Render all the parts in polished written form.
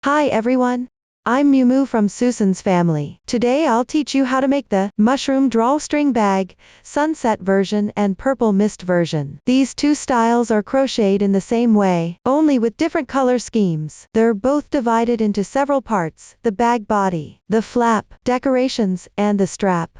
Hi everyone. I'm Miu from Susan's family. Today I'll teach you how to make the mushroom drawstring bag, sunset version and purple mist version. These two styles are crocheted in the same way, only with different color schemes. They're both divided into several parts: the bag body, the flap, decorations, and the strap.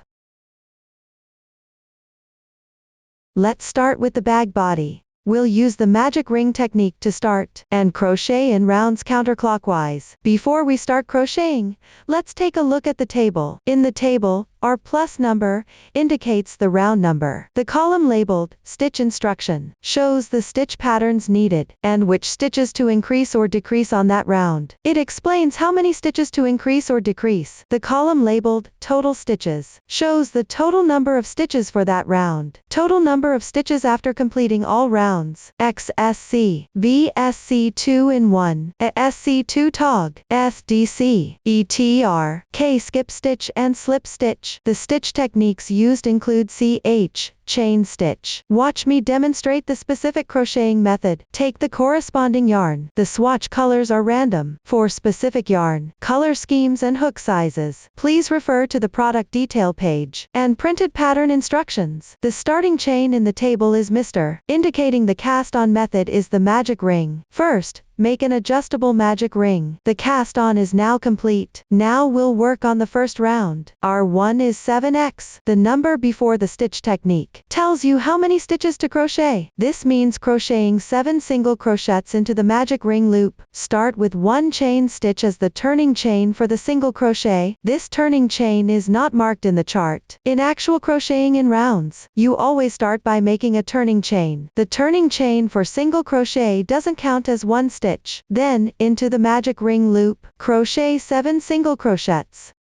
Let's start with the bag body. We'll use the magic ring technique to start, and crochet in rounds counterclockwise. Before we start crocheting, let's take a look at the table. In the table, our plus number indicates the round number. The column labeled Stitch Instruction shows the stitch patterns needed, and which stitches to increase or decrease on that round. It explains how many stitches to increase or decrease. The column labeled Total Stitches shows the total number of stitches for that round. Total number of stitches after completing all rounds: XSC, VSC 2 in 1, SC 2 tog, SDC, ETR, K skip stitch and slip stitch. The stitch techniques used include CH, chain stitch. Watch me demonstrate the specific crocheting method. Take the corresponding yarn. The swatch colors are random. For specific yarn, color schemes and hook sizes, please refer to the product detail page and printed pattern instructions. The starting chain in the table is Mr., indicating the cast-on method is the magic ring. First, make an adjustable magic ring. The cast on is now complete. Now we'll work on the first round. Our 1 is 7x. The number before the stitch technique tells you how many stitches to crochet. This means crocheting 7 single crochets into the magic ring loop. Start with 1 chain stitch as the turning chain for the single crochet. This turning chain is not marked in the chart. In actual crocheting in rounds, you always start by making a turning chain. The turning chain for single crochet doesn't count as one stitch. Then, into the magic ring loop, crochet 7 single crochets.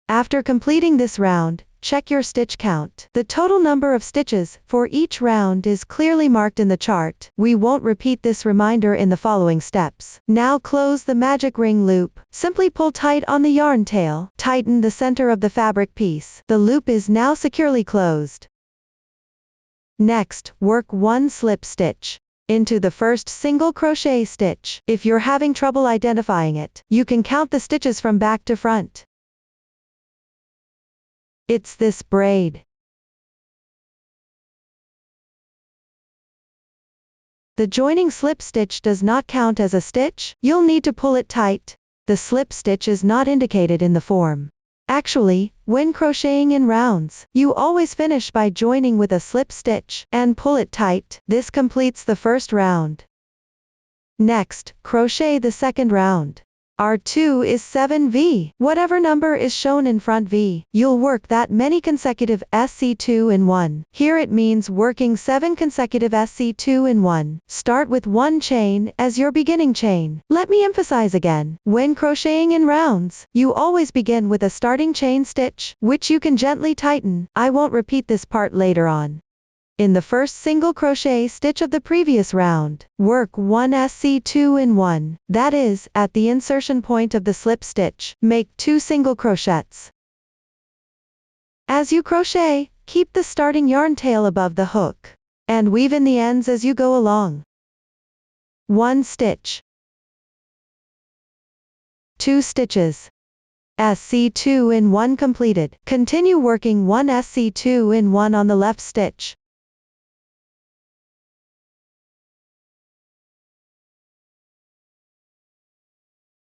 After completing this round, check your stitch count. The total number of stitches for each round is clearly marked in the chart. We won't repeat this reminder in the following steps. Now close the magic ring loop. Simply pull tight on the yarn tail. Tighten the center of the fabric piece. The loop is now securely closed. Next, work 1 slip stitch into the first single crochet stitch. If you're having trouble identifying it, you can count the stitches from back to front. It's this braid. The joining slip stitch does not count as a stitch. You'll need to pull it tight. The slip stitch is not indicated in the form. Actually, when crocheting in rounds, you always finish by joining with a slip stitch and pull it tight. This completes the first round. Next, crochet the second round. Our 2 is 7V. Whatever number is shown in front V, you'll work that many consecutive SC2 in 1. Here it means working 7 consecutive SC2 in 1. Start with 1 chain as your beginning chain. Let me emphasize again, when crocheting in rounds, you always begin with a starting chain stitch, which you can gently tighten. I won't repeat this part later on. In the first single crochet stitch of the previous round, work 1 SC2 in 1, that is, at the insertion point of the slip stitch. Make 2 single crochets. As you crochet, keep the starting yarn tail above the hook, and weave in the ends as you go along. 1 stitch, 2 stitches, SC2 in 1 completed. Continue working 1 SC2 in 1 on the left stitch.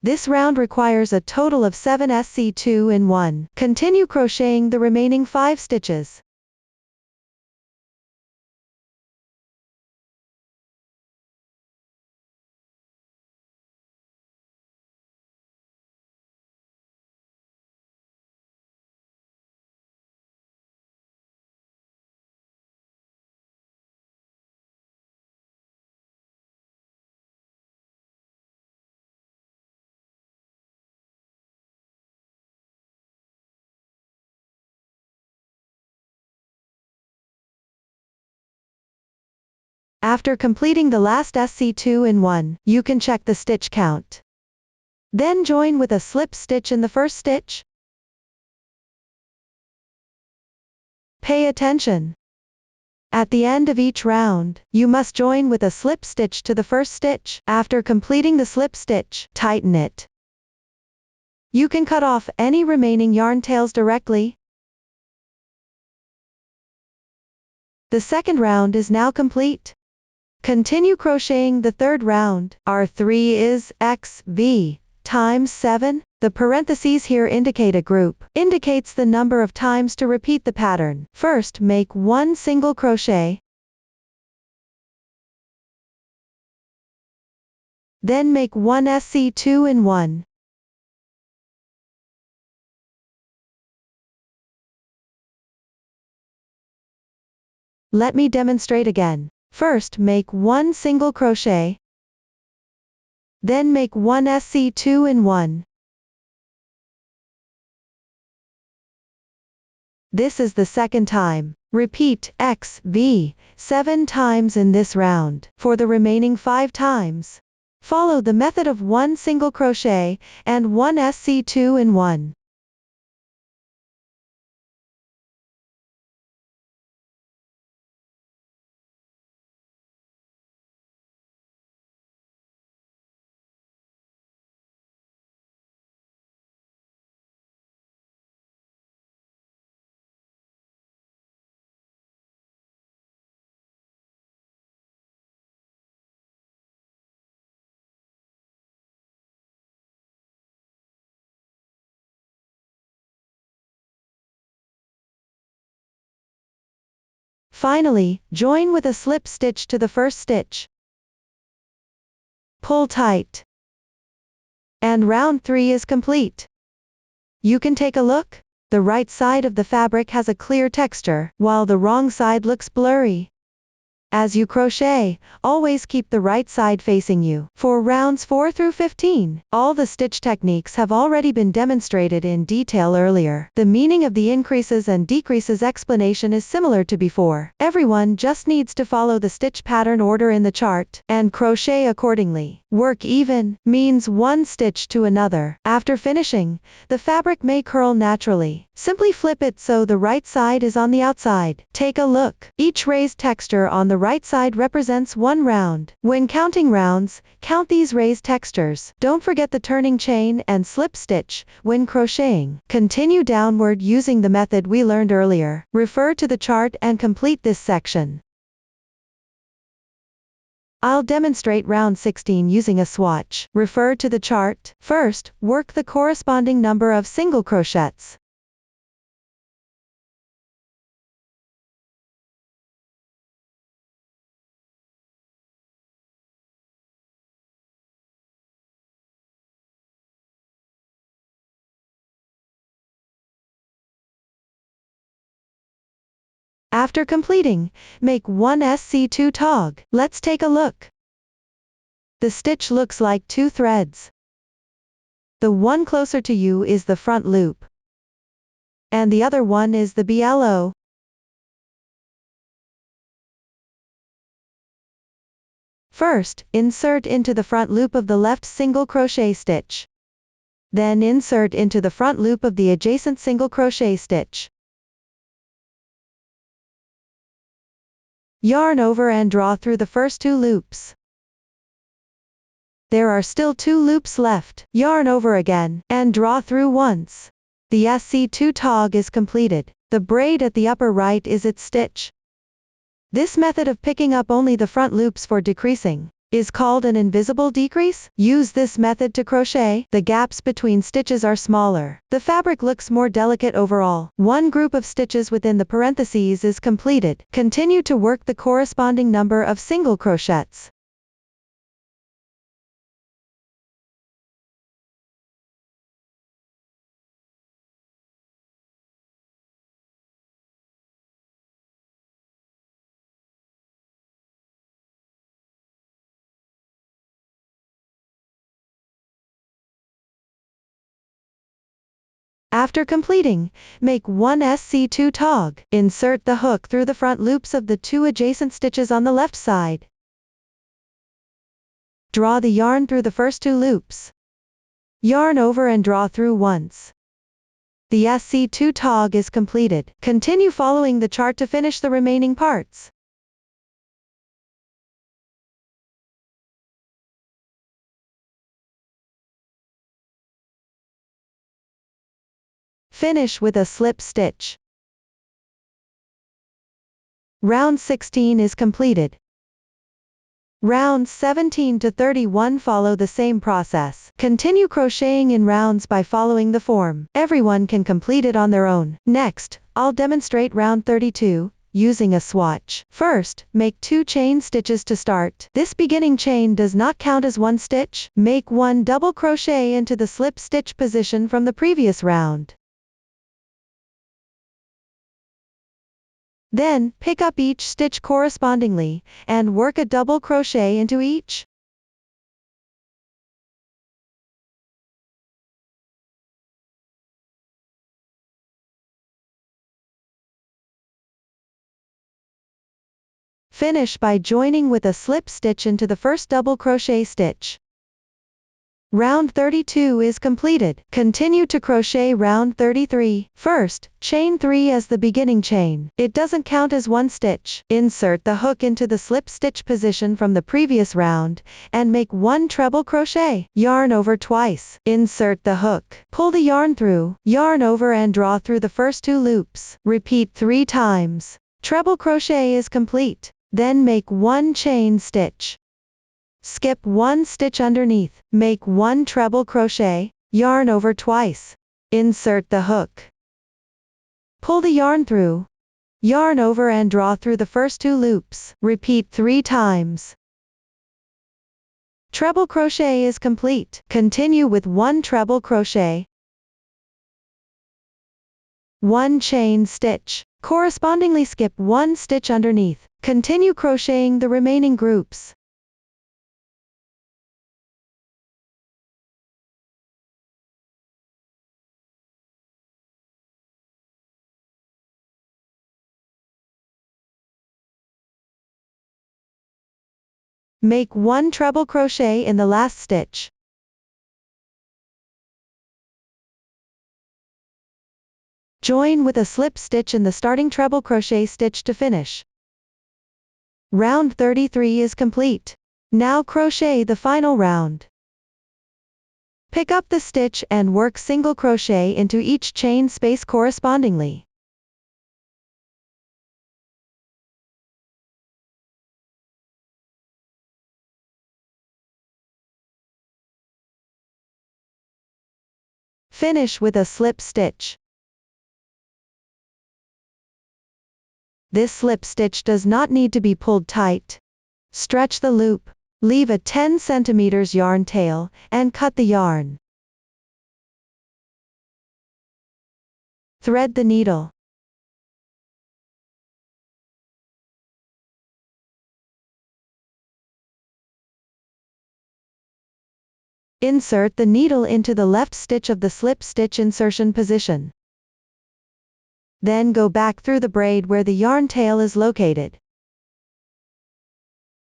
This round requires a total of 7 SC2 in 1. Continue crocheting the remaining 5 stitches. After completing the last SC2 in 1, you can check the stitch count. Then join with a slip stitch in the first stitch. Pay attention. At the end of each round, you must join with a slip stitch to the first stitch. After completing the slip stitch, tighten it. You can cut off any remaining yarn tails directly. The second round is now complete. Continue crocheting the third round. Our 3 is XV times 7. The parentheses here indicate a group, indicates the number of times to repeat the pattern. First, make 1 single crochet. Then make 1 SC2 in 1. Let me demonstrate again. First, make 1 single crochet. Then make 1 SC2 in 1. This is the second time. Repeat XV 7 times in this round. For the remaining 5 times, follow the method of 1 single crochet and 1 SC2 in 1. Finally, join with a slip stitch to the first stitch. Pull tight. And round 3 is complete. You can take a look. The right side of the fabric has a clear texture, while the wrong side looks blurry. As you crochet, always keep the right side facing you. For rounds 4 through 15, all the stitch techniques have already been demonstrated in detail earlier. The meaning of the increases and decreases explanation is similar to before. Everyone just needs to follow the stitch pattern order in the chart, and crochet accordingly. Work even means one stitch to another. After finishing, the fabric may curl naturally. Simply flip it so the right side is on the outside. Take a look. Each raised texture on the right side represents 1 round. When counting rounds, count these raised textures. Don't forget the turning chain and slip stitch when crocheting. Continue downward using the method we learned earlier. Refer to the chart and complete this section. I'll demonstrate round 16 using a swatch. Refer to the chart. First, work the corresponding number of single crochets. After completing, make 1 SC2 tog. Let's take a look. The stitch looks like 2 threads. The one closer to you is the front loop, and the other one is the BLO. First, insert into the front loop of the left single crochet stitch. Then insert into the front loop of the adjacent single crochet stitch. Yarn over and draw through the first 2 loops. There are still 2 loops left. Yarn over again, and draw through once. The SC2 tog is completed. The braid at the upper right is its stitch. This method of picking up only the front loops for decreasing is called an invisible decrease. Use this method to crochet. The gaps between stitches are smaller. The fabric looks more delicate overall. 1 group of stitches within the parentheses is completed. Continue to work the corresponding number of single crochets. After completing, make 1 SC2 tog. Insert the hook through the front loops of the 2 adjacent stitches on the left side. Draw the yarn through the first 2 loops. Yarn over and draw through once. The SC2 tog is completed. Continue following the chart to finish the remaining parts. Finish with a slip stitch. Round 16 is completed. Rounds 17 to 31 follow the same process. Continue crocheting in rounds by following the form. Everyone can complete it on their own. Next, I'll demonstrate round 32, using a swatch. First, make 2 chain stitches to start. This beginning chain does not count as one stitch. Make 1 double crochet into the slip stitch position from the previous round. Then, pick up each stitch correspondingly, and work a double crochet into each. Finish by joining with a slip stitch into the first double crochet stitch. Round 32 is completed. Continue to crochet round 33. First, chain 3 as the beginning chain. It doesn't count as one stitch. Insert the hook into the slip stitch position from the previous round, and make 1 treble crochet. Yarn over twice. Insert the hook. Pull the yarn through. Yarn over and draw through the first 2 loops. Repeat 3 times. Treble crochet is complete. Then make 1 chain stitch. Skip 1 stitch underneath, make 1 treble crochet, yarn over twice. Insert the hook. Pull the yarn through. Yarn over and draw through the first 2 loops. Repeat 3 times. Treble crochet is complete. Continue with 1 treble crochet, 1 chain stitch. Correspondingly skip 1 stitch underneath. Continue crocheting the remaining groups. Make 1 treble crochet in the last stitch. Join with a slip stitch in the starting treble crochet stitch to finish. Round 33 is complete. Now crochet the final round. Pick up the stitch and work single crochet into each chain space correspondingly. Finish with a slip stitch. This slip stitch does not need to be pulled tight. Stretch the loop, leave a 10 cm yarn tail, and cut the yarn. Thread the needle. Insert the needle into the left stitch of the slip stitch insertion position. Then go back through the braid where the yarn tail is located.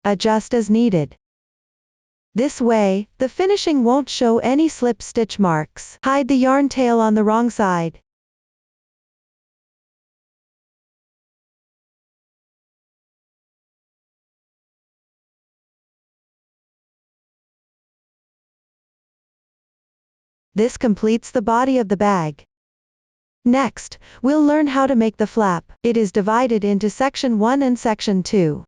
Adjust as needed. This way, the finishing won't show any slip stitch marks. Hide the yarn tail on the wrong side. This completes the body of the bag. Next, we'll learn how to make the flap. It is divided into Section 1 and Section 2.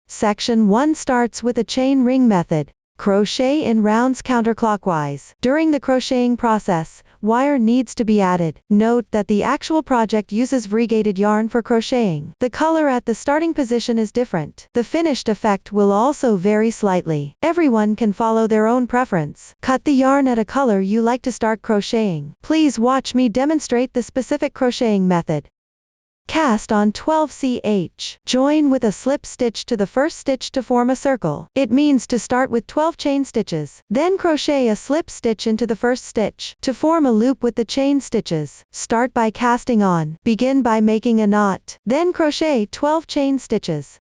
Section 1 starts with a chain ring method. Crochet in rounds counterclockwise. During the crocheting process, wire needs to be added. Note that the actual project uses variegated yarn for crocheting. The color at the starting position is different. The finished effect will also vary slightly. Everyone can follow their own preference. Cut the yarn at a color you like to start crocheting. Please watch me demonstrate the specific crocheting method. Cast on 12ch. Join with a slip stitch to the first stitch to form a circle. It means to start with 12 chain stitches. Then crochet a slip stitch into the first stitch to form a loop with the chain stitches. Start by casting on. Begin by making a knot. Then crochet 12 chain stitches.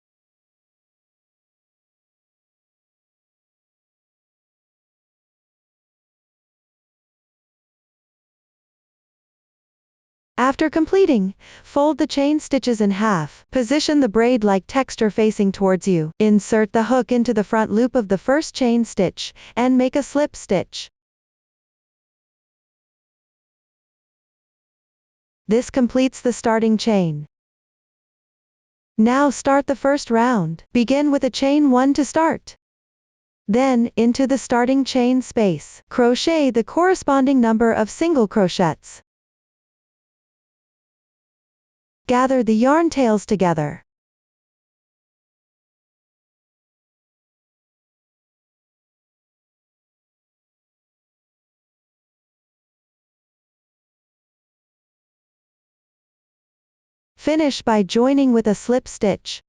After completing, fold the chain stitches in half. Position the braid-like texture facing towards you. Insert the hook into the front loop of the first chain stitch, and make a slip stitch. This completes the starting chain. Now start the first round. Begin with a chain 1 to start. Then, into the starting chain space, crochet the corresponding number of single crochets. Gather the yarn tails together. Finish by joining with a slip stitch.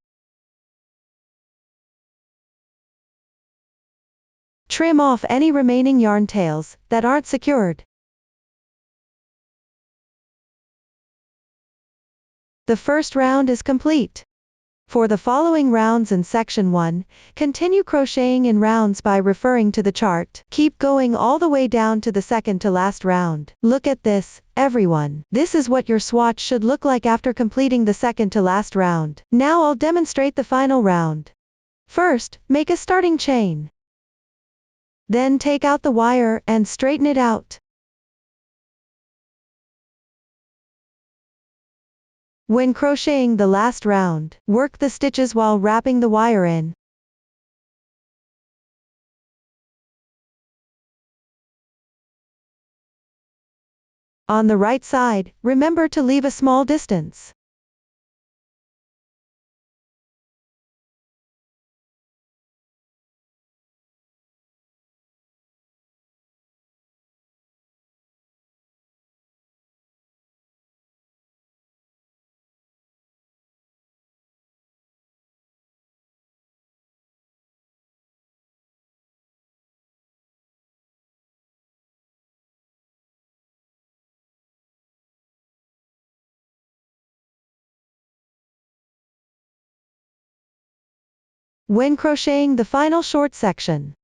Trim off any remaining yarn tails that aren't secured. The first round is complete. For the following rounds in section 1, continue crocheting in rounds by referring to the chart. Keep going all the way down to the second to last round. Look at this, everyone. This is what your swatch should look like after completing the second to last round. Now I'll demonstrate the final round. First, make a starting chain. Then take out the wire and straighten it out. When crocheting the last round, work the stitches while wrapping the wire in. On the right side, remember to leave a small distance. When crocheting the final short section,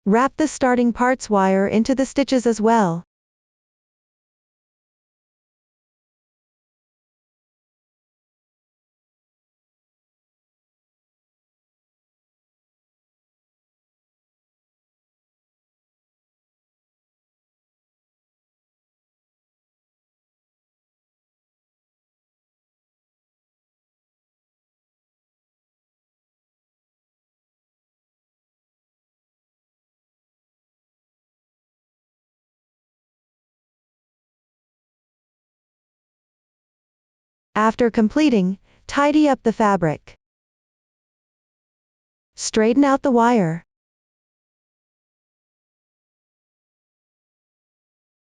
wrap the starting part's wire into the stitches as well. After completing, tidy up the fabric. Straighten out the wire.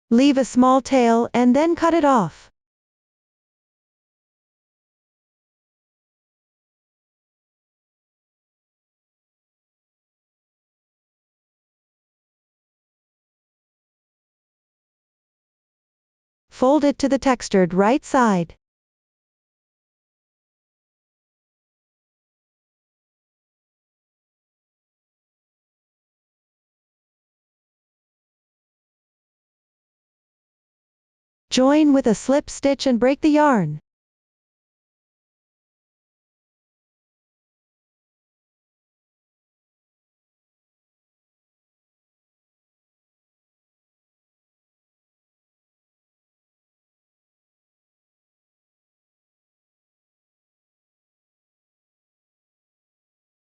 Leave a small tail and then cut it off. Fold it to the textured right side. Join with a slip stitch and break the yarn.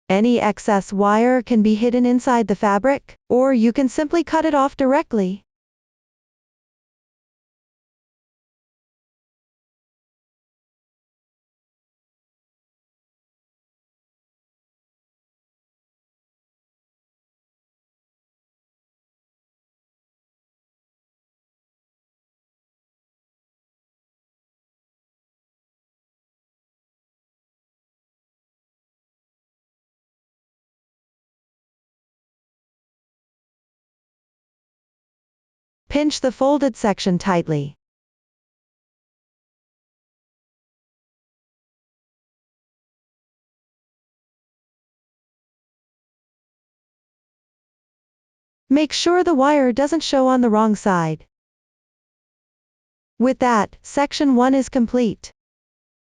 Any excess wire can be hidden inside the fabric, or you can simply cut it off directly. Pinch the folded section tightly. Make sure the wire doesn't show on the wrong side. With that, section 1 is complete.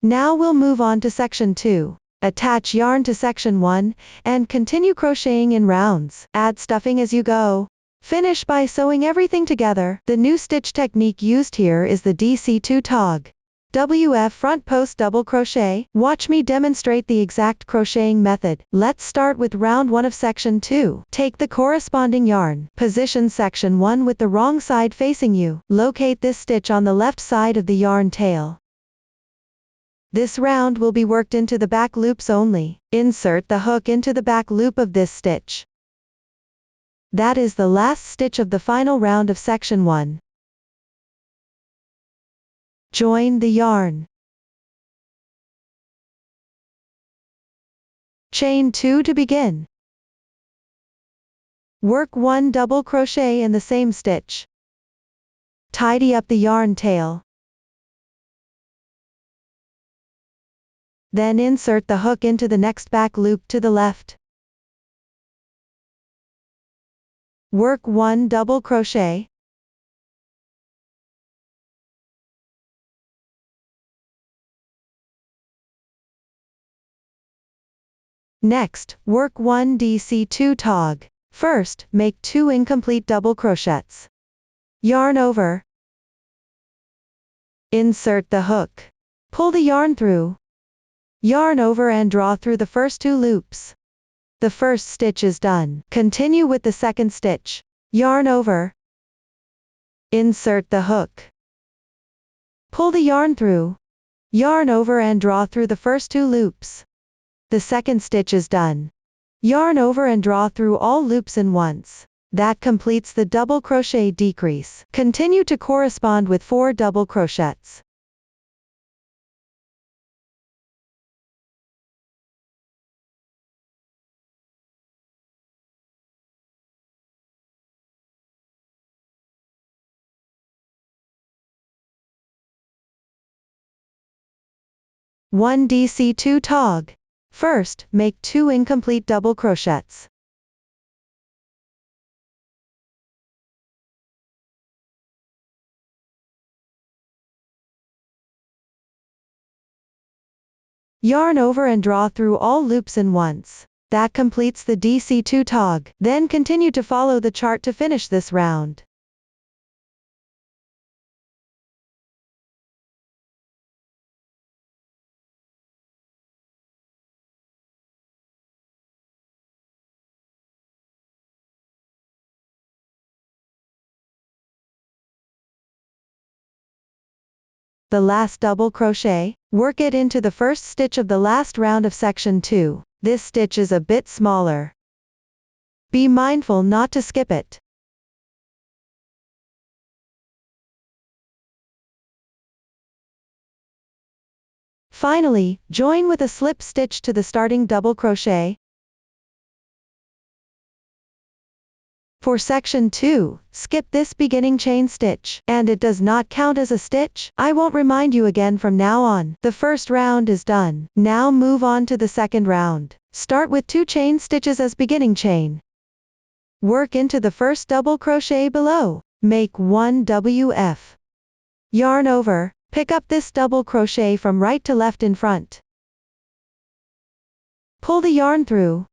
Now we'll move on to section 2. Attach yarn to section 1, and continue crocheting in rounds. Add stuffing as you go. Finish by sewing everything together. The new stitch technique used here is the DC2 tog. WF front post double crochet. Watch me demonstrate the exact crocheting method. Let's start with round 1 of section 2. Take the corresponding yarn. Position section 1 with the wrong side facing you. Locate this stitch on the left side of the yarn tail. This round will be worked into the back loops only. Insert the hook into the back loop of this stitch. That is the last stitch of the final round of section 1. Join the yarn. Chain 2 to begin. Work 1 double crochet in the same stitch. Tidy up the yarn tail. Then insert the hook into the next back loop to the left. Work 1 double crochet. Next, work 1 DC2 tog. First, make 2 incomplete double crochets. Yarn over. Insert the hook. Pull the yarn through. Yarn over and draw through the first 2 loops. The first stitch is done. Continue with the second stitch. Yarn over. Insert the hook. Pull the yarn through. Yarn over and draw through the first 2 loops. The second stitch is done. Yarn over and draw through all loops in once. That completes the double crochet decrease. Continue to correspond with 4 double crochets. One DC2 tog. First, make 2 incomplete double crochets. Yarn over and draw through all loops in once. That completes the DC2 tog. Then continue to follow the chart to finish this round. The last double crochet, work it into the first stitch of the last round of section 2. This stitch is a bit smaller. Be mindful not to skip it. Finally, join with a slip stitch to the starting double crochet. For section 2, skip this beginning chain stitch, and it does not count as a stitch. I won't remind you again from now on. The first round is done. Now move on to the second round. Start with 2 chain stitches as beginning chain. Work into the first double crochet below. Make 1 WF. Yarn over, pick up this double crochet from right to left in front. Pull the yarn through.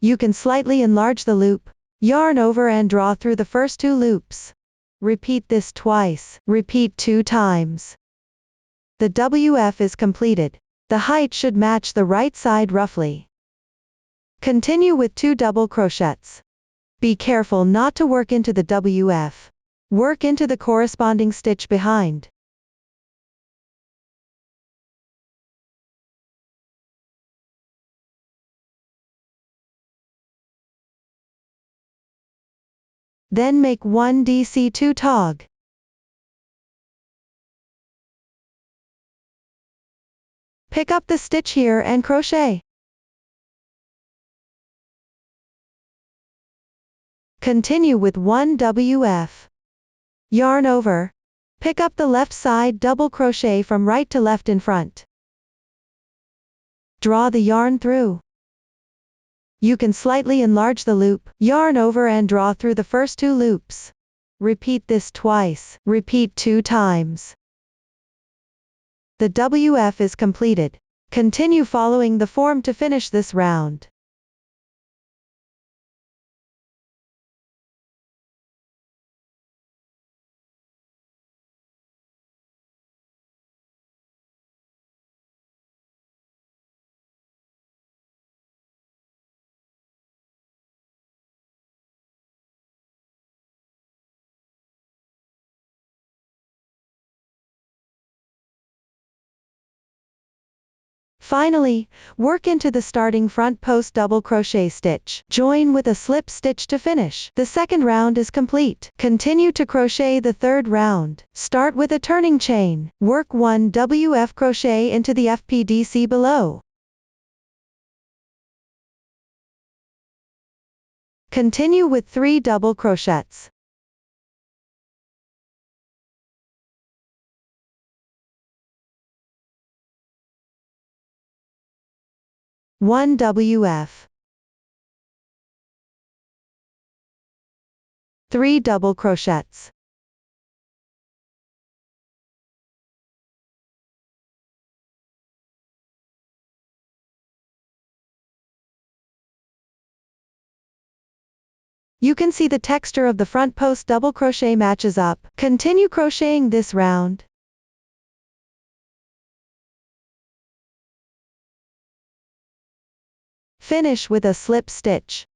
You can slightly enlarge the loop. Yarn over and draw through the first 2 loops. Repeat this twice. Repeat 2 times. The WF is completed. The height should match the right side roughly. Continue with 2 double crochets. Be careful not to work into the WF. Work into the corresponding stitch behind. Then make 1 DC2 tog. Pick up the stitch here and crochet. Continue with 1 WF. Yarn over. Pick up the left side double crochet from right to left in front. Draw the yarn through. You can slightly enlarge the loop. Yarn over and draw through the first 2 loops. Repeat this twice. Repeat 2 times. The WF is completed. Continue following the form to finish this round. Finally, work into the starting front post double crochet stitch. Join with a slip stitch to finish. The second round is complete. Continue to crochet the third round. Start with a turning chain. Work 1 WF crochet into the FPDC below. Continue with 3 double crochets. 1 WF. 3 double crochets. You can see the texture of the front post double crochet matches up. Continue crocheting this round. Finish with a slip stitch.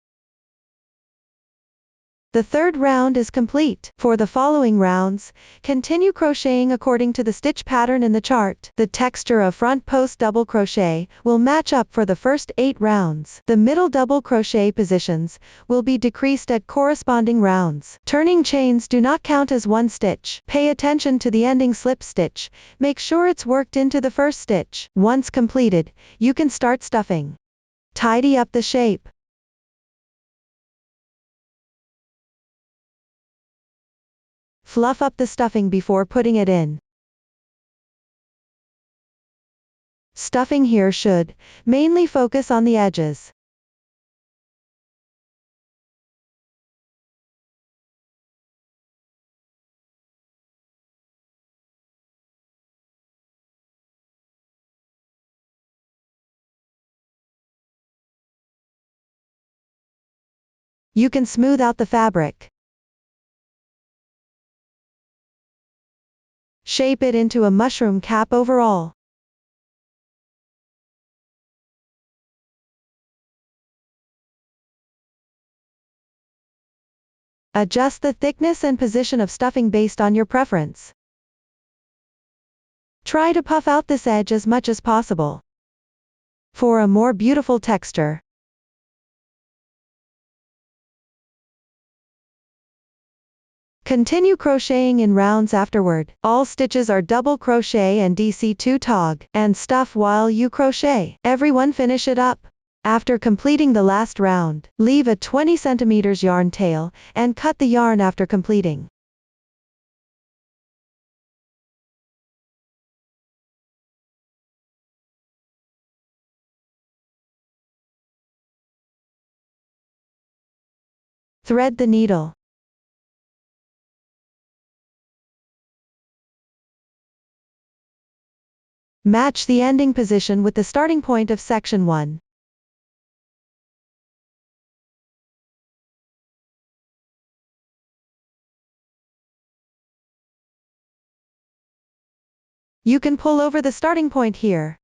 The third round is complete. For the following rounds, continue crocheting according to the stitch pattern in the chart. The texture of front post double crochet will match up for the first 8 rounds. The middle double crochet positions will be decreased at corresponding rounds. Turning chains do not count as one stitch. Pay attention to the ending slip stitch. Make sure it's worked into the first stitch. Once completed, you can start stuffing. Tidy up the shape. Fluff up the stuffing before putting it in. Stuffing here should mainly focus on the edges. You can smooth out the fabric. Shape it into a mushroom cap overall. Adjust the thickness and position of stuffing based on your preference. Try to puff out this edge as much as possible for a more beautiful texture. Continue crocheting in rounds afterward. All stitches are double crochet and DC2 tog, and stuff while you crochet. Everyone finish it up. After completing the last round, leave a 20 cm yarn tail, and cut the yarn after completing. Thread the needle. Match the ending position with the starting point of section 1. You can pull over the starting point here.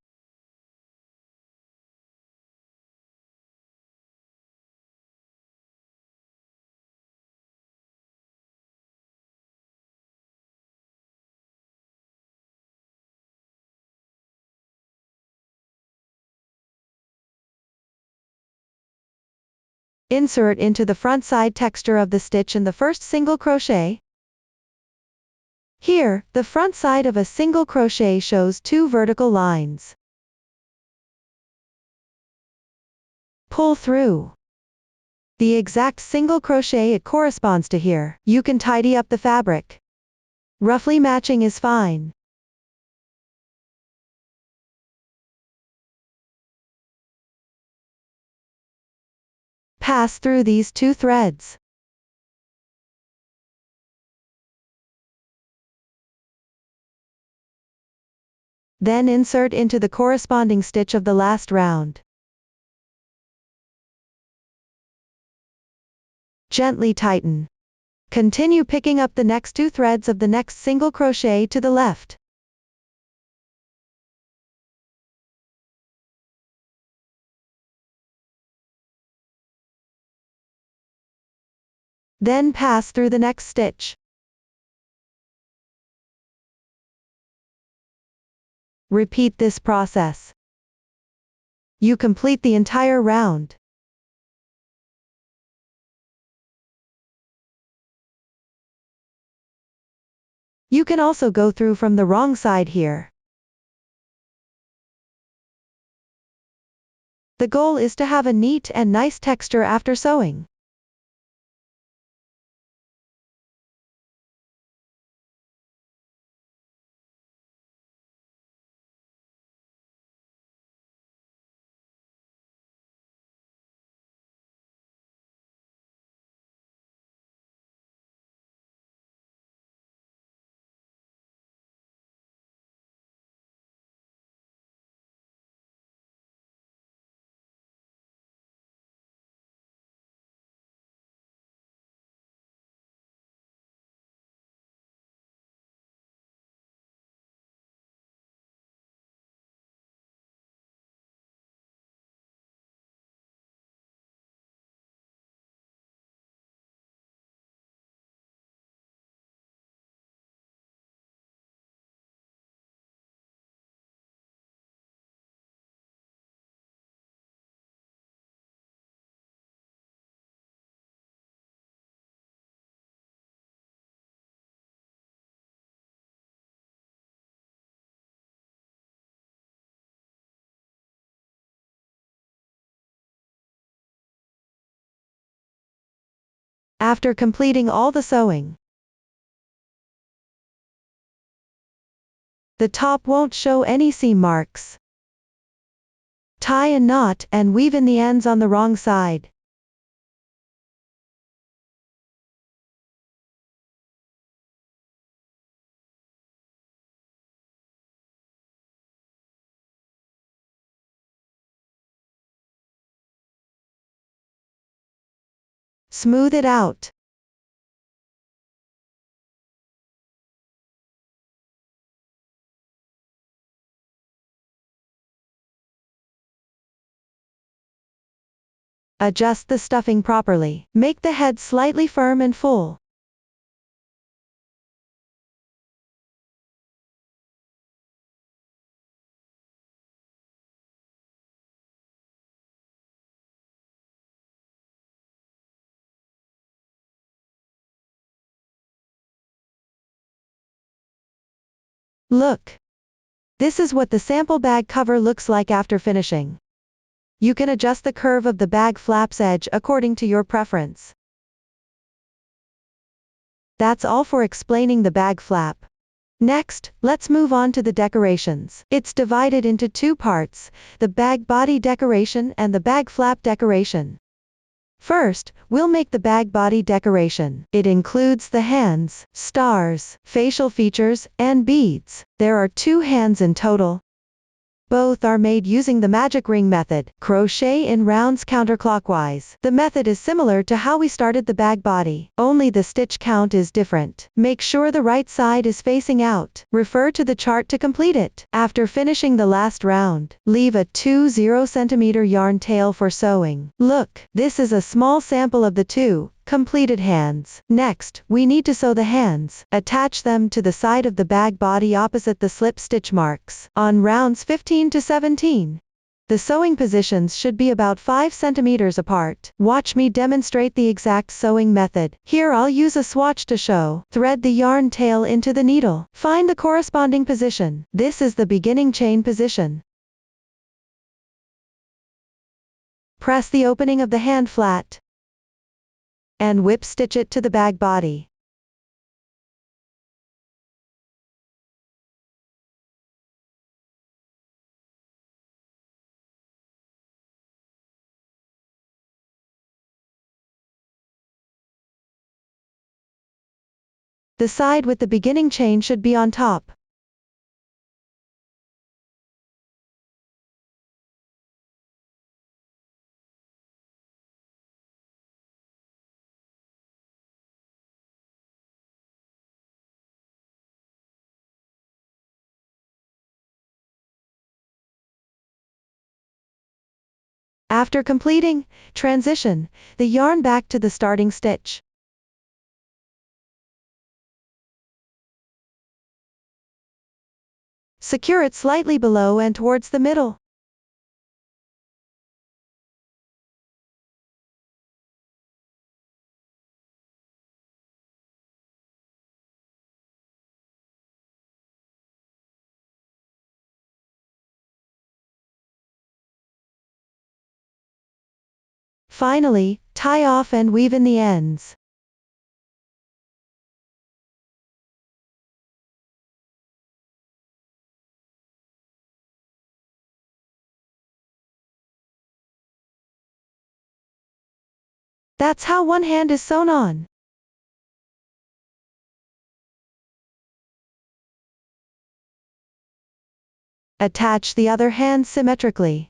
Insert into the front side texture of the stitch in the first single crochet. Here, the front side of a single crochet shows 2 vertical lines. Pull through the exact single crochet it corresponds to here. You can tidy up the fabric. Roughly matching is fine. Pass through these 2 threads. Then insert into the corresponding stitch of the last round. Gently tighten. Continue picking up the next 2 threads of the next single crochet to the left. Then pass through the next stitch. Repeat this process. You complete the entire round. You can also go through from the wrong side here. The goal is to have a neat and nice texture after sewing. After completing all the sewing, the top won't show any seam marks. Tie a knot and weave in the ends on the wrong side. Smooth it out. Adjust the stuffing properly. Make the head slightly firm and full. Look! This is what the sample bag cover looks like after finishing. You can adjust the curve of the bag flap's edge according to your preference. That's all for explaining the bag flap. Next, let's move on to the decorations. It's divided into 2 parts, the bag body decoration and the bag flap decoration. First, we'll make the bag body decoration. It includes the hands, stars, facial features, and beads. There are 2 hands in total. Both are made using the magic ring method, crochet in rounds counterclockwise. The method is similar to how we started the bag body, only the stitch count is different. Make sure the right side is facing out. Refer to the chart to complete it. After finishing the last round, leave a 20 cm yarn tail for sewing. Look, this is a small sample of the 2 completed hands. Next, we need to sew the hands. Attach them to the side of the bag body opposite the slip stitch marks. On rounds 15 to 17, the sewing positions should be about 5 centimeters apart. Watch me demonstrate the exact sewing method. Here I'll use a swatch to show. Thread the yarn tail into the needle. Find the corresponding position. This is the beginning chain position. Press the opening of the hand flat and whip stitch it to the bag body. The side with the beginning chain should be on top. After completing, transition the yarn back to the starting stitch. Secure it slightly below and towards the middle. Finally, tie off and weave in the ends. That's how one hand is sewn on. Attach the other hand symmetrically.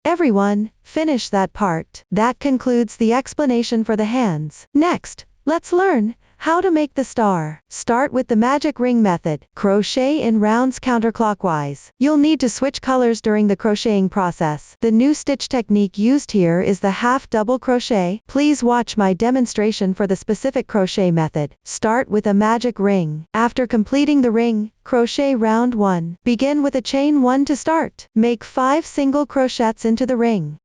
Everyone, finish that part. That concludes the explanation for the hands. Next, let's learn how to make the star. Start with the magic ring method. Crochet in rounds counterclockwise. You'll need to switch colors during the crocheting process. The new stitch technique used here is the half double crochet. Please watch my demonstration for the specific crochet method. Start with a magic ring. After completing the ring, crochet round 1. Begin with a chain 1 to start. Make 5 single crochets into the ring.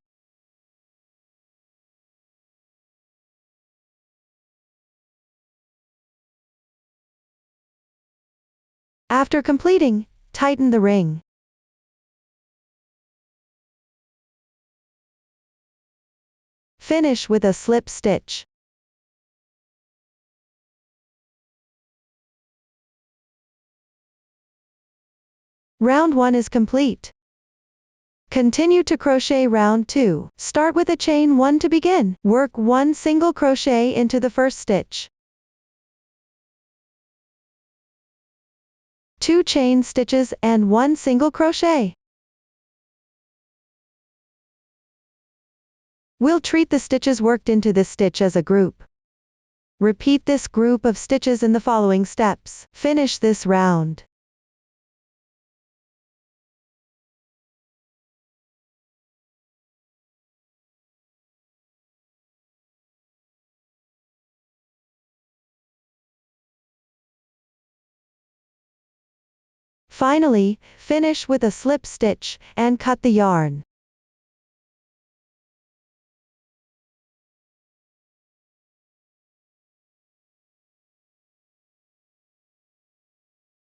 After completing, tighten the ring. Finish with a slip stitch. Round 1 is complete. Continue to crochet round 2. Start with a chain 1 to begin. Work 1 single crochet into the first stitch. 2 chain stitches and 1 single crochet. We'll treat the stitches worked into this stitch as a group. Repeat this group of stitches in the following steps. Finish this round. Finally, finish with a slip stitch, and cut the yarn.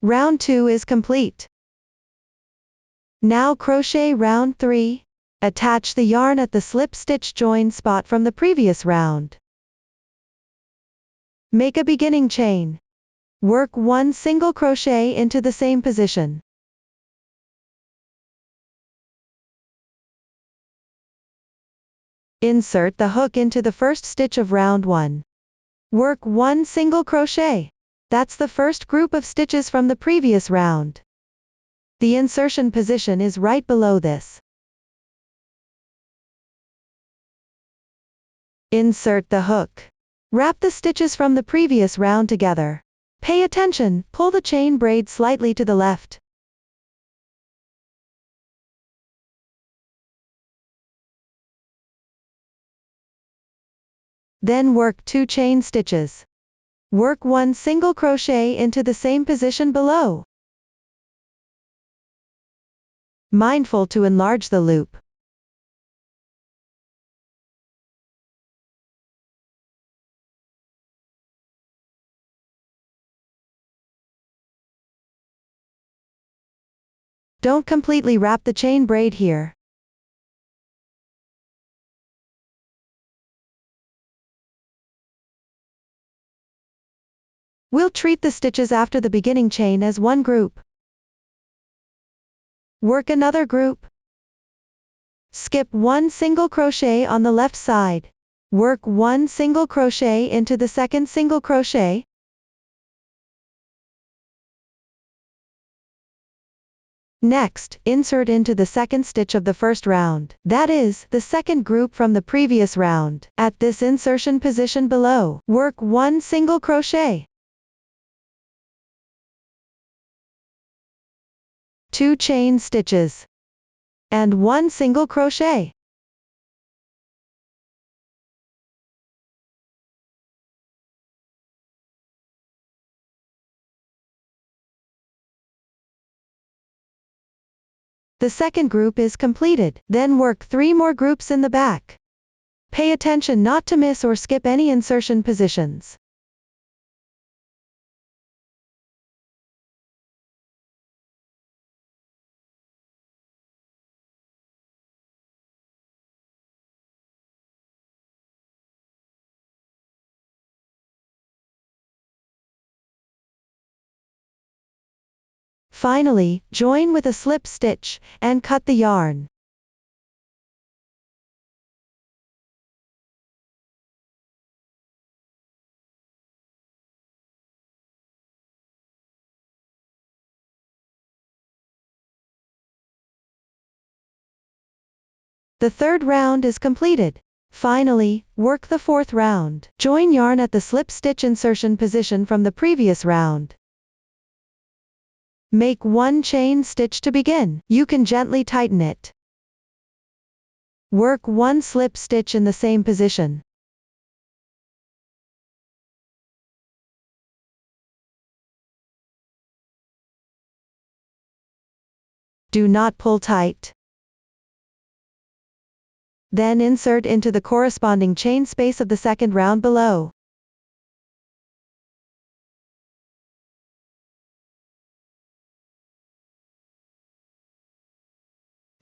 Round 2 is complete. Now crochet round 3. Attach the yarn at the slip stitch join spot from the previous round. Make a beginning chain. Work 1 single crochet into the same position. Insert the hook into the first stitch of round 1. Work 1 single crochet. That's the first group of stitches from the previous round. The insertion position is right below this. Insert the hook. Wrap the stitches from the previous round together. Pay attention, pull the chain braid slightly to the left. Then work 2 chain stitches. Work 1 single crochet into the same position below. Mindful to enlarge the loop. Don't completely wrap the chain braid here. We'll treat the stitches after the beginning chain as one group. Work another group. Skip 1 single crochet on the left side. Work 1 single crochet into the second single crochet. Next, insert into the second stitch of the first round. That is, the second group from the previous round. At this insertion position below, work 1 single crochet. 2 chain stitches. And 1 single crochet. The second group is completed. Then work 3 more groups in the back. Pay attention not to miss or skip any insertion positions. Finally, join with a slip stitch, and cut the yarn. The third round is completed. Finally, work the fourth round. Join yarn at the slip stitch insertion position from the previous round. Make 1 chain stitch to begin. You can gently tighten it. Work 1 slip stitch in the same position. Do not pull tight. Then insert into the corresponding chain space of the second round below.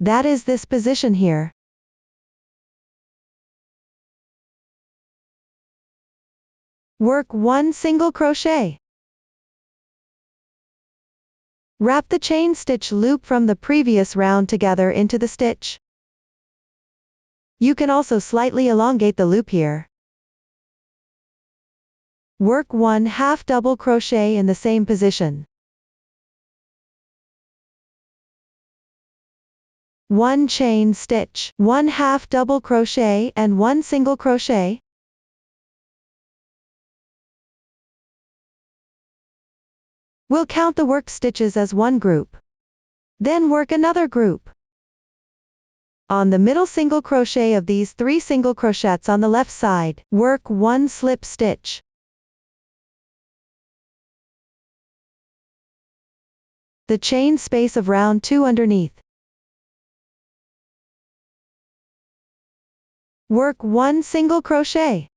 That is this position here. Work 1 single crochet. Wrap the chain stitch loop from the previous round together into the stitch. You can also slightly elongate the loop here. Work 1/2 double crochet in the same position. 1 chain stitch, 1/2 double crochet and 1 single crochet. We'll count the worked stitches as one group. Then work another group. On the middle single crochet of these 3 single crochets on the left side, work 1 slip stitch. The chain space of round 2 underneath. Work 1 single crochet.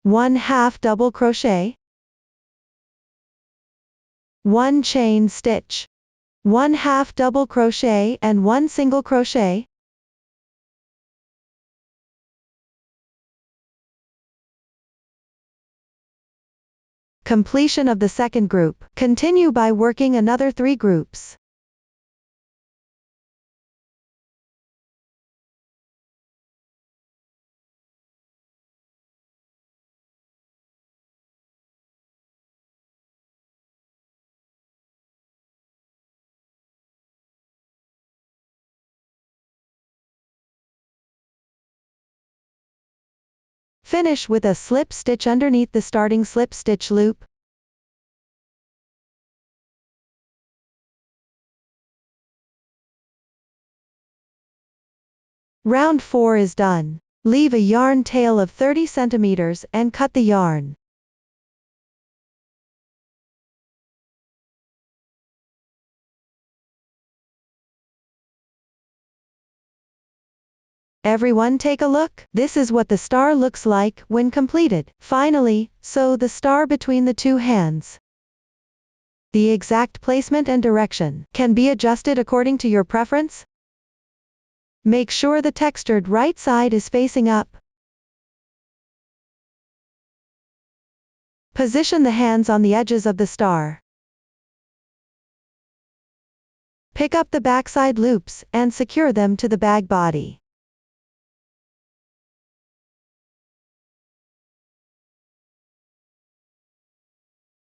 One half double crochet. 1 chain stitch. 1/2 double crochet and 1 single crochet. Completion of the second group. Continue by working another 3 groups. Finish with a slip stitch underneath the starting slip stitch loop. Round 4 is done. Leave a yarn tail of 30 centimeters and cut the yarn. Everyone take a look. This is what the star looks like when completed. Finally, sew the star between the 2 hands. The exact placement and direction can be adjusted according to your preference. Make sure the textured right side is facing up. Position the hands on the edges of the star. Pick up the backside loops and secure them to the bag body.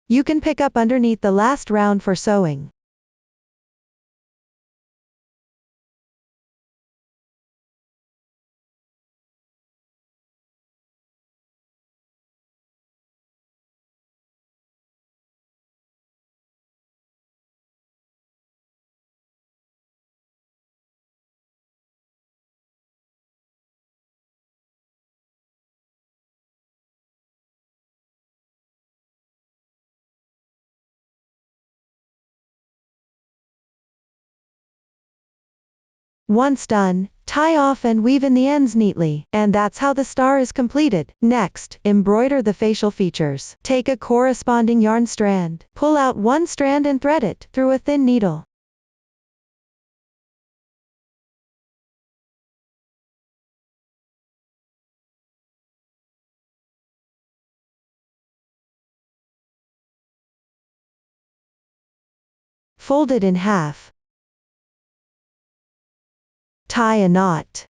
You can pick up underneath the last round for sewing. Once done, tie off and weave in the ends neatly, and that's how the star is completed. Next, embroider the facial features. Take a corresponding yarn strand, pull out one strand and thread it through a thin needle. Fold it in half. Tie a knot.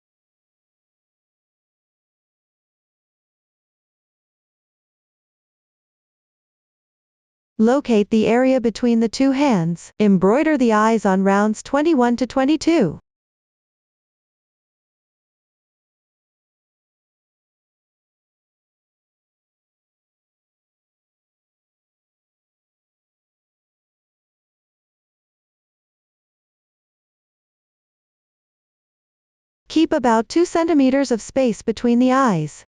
Locate the area between the two hands. Embroider the eyes on rounds 21 to 22. Keep about 2 centimeters of space between the eyes.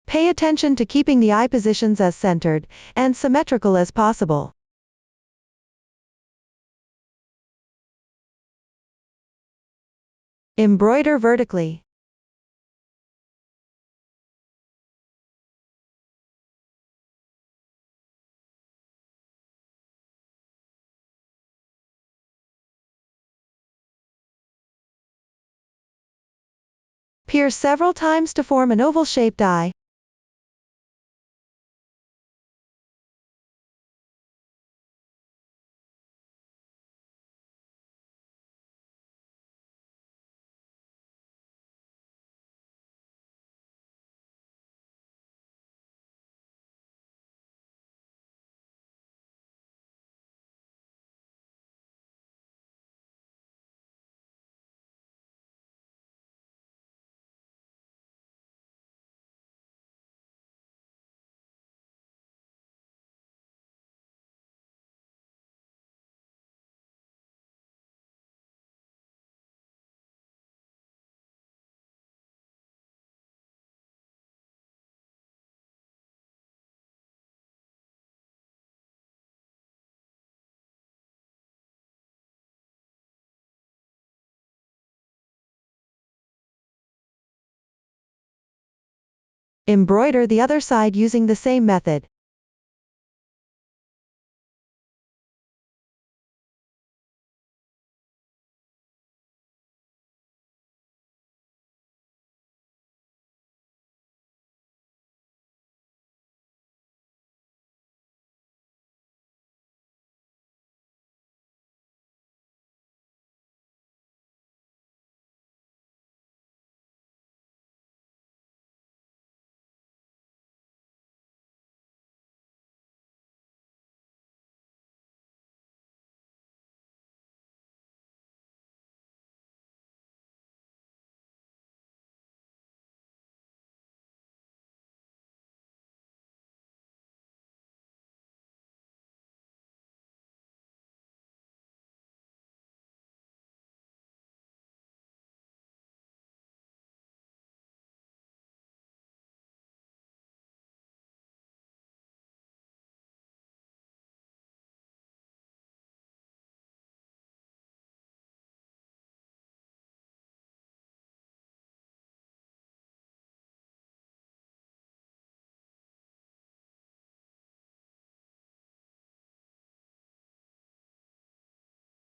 Pay attention to keeping the eye positions as centered and symmetrical as possible. Embroider vertically. Pierce several times to form an oval-shaped eye. Embroider the other side using the same method.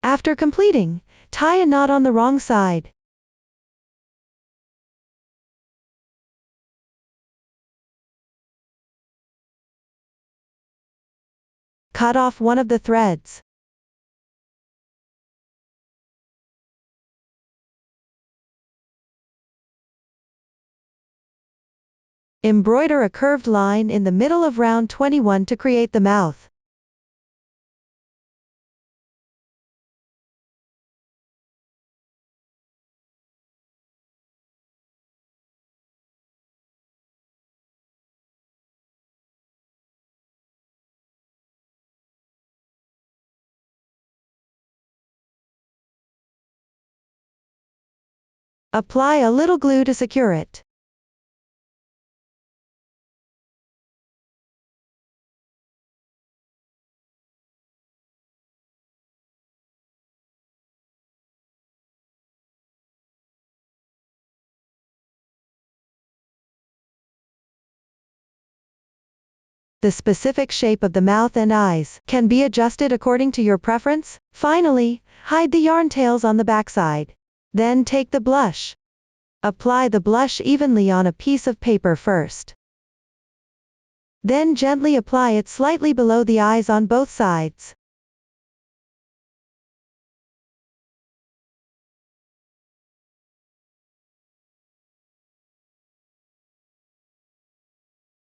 After completing, tie a knot on the wrong side. Cut off one of the threads. Embroider a curved line in the middle of round 21 to create the mouth. Apply a little glue to secure it. The specific shape of the mouth and eyes can be adjusted according to your preference. Finally, hide the yarn tails on the backside. Then take the blush. Apply the blush evenly on a piece of paper first. Then gently apply it slightly below the eyes on both sides.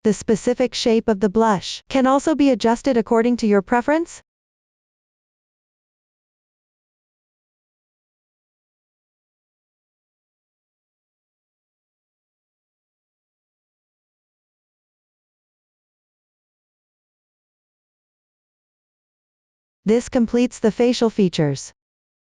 The specific shape of the blush can also be adjusted according to your preference. This completes the facial features.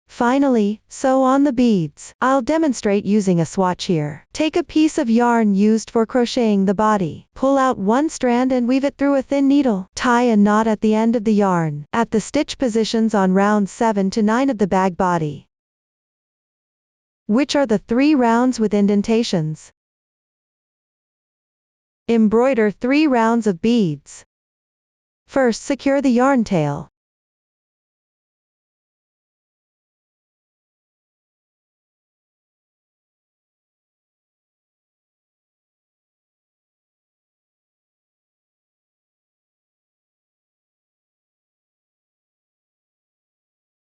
Finally, sew on the beads. I'll demonstrate using a swatch here. Take a piece of yarn used for crocheting the body. Pull out one strand and weave it through a thin needle. Tie a knot at the end of the yarn, at the stitch positions on rounds 7 to 9 of the bag body, which are the 3 rounds with indentations. Embroider 3 rounds of beads. First, secure the yarn tail.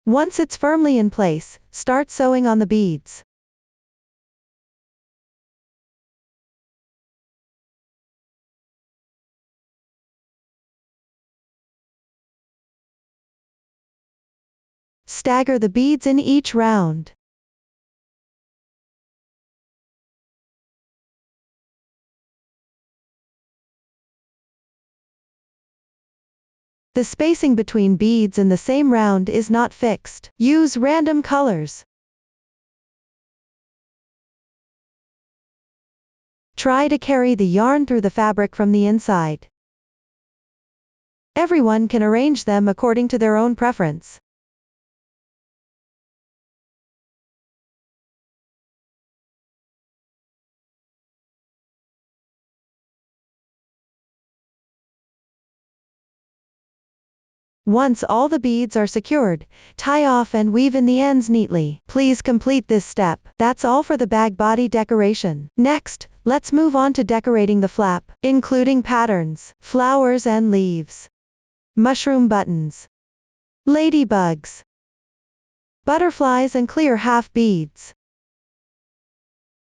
Once it's firmly in place, start sewing on the beads. Stagger the beads in each round. The spacing between beads in the same round is not fixed. Use random colors. Try to carry the yarn through the fabric from the inside. Everyone can arrange them according to their own preference. Once all the beads are secured, tie off and weave in the ends neatly. Please complete this step. That's all for the bag body decoration. Next, let's move on to decorating the flap, including patterns, flowers and leaves, mushroom buttons, ladybugs, butterflies and clear half beads.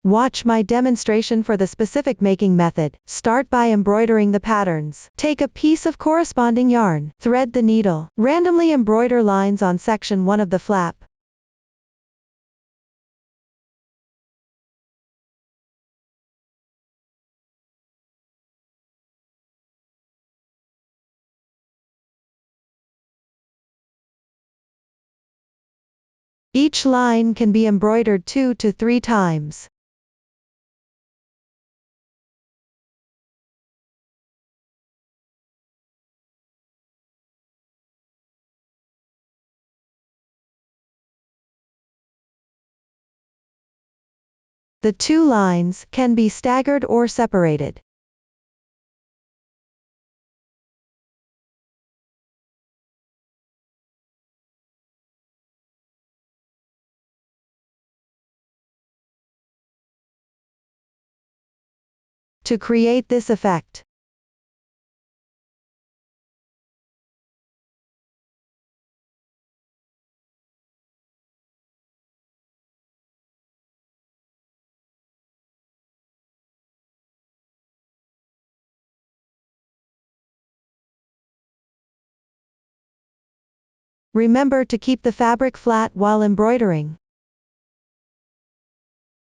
Watch my demonstration for the specific making method. Start by embroidering the patterns. Take a piece of corresponding yarn, thread the needle, randomly embroider lines on section 1 of the flap. Each line can be embroidered 2 to 3 times. The 2 lines can be staggered or separated. To create this effect, remember to keep the fabric flat while embroidering.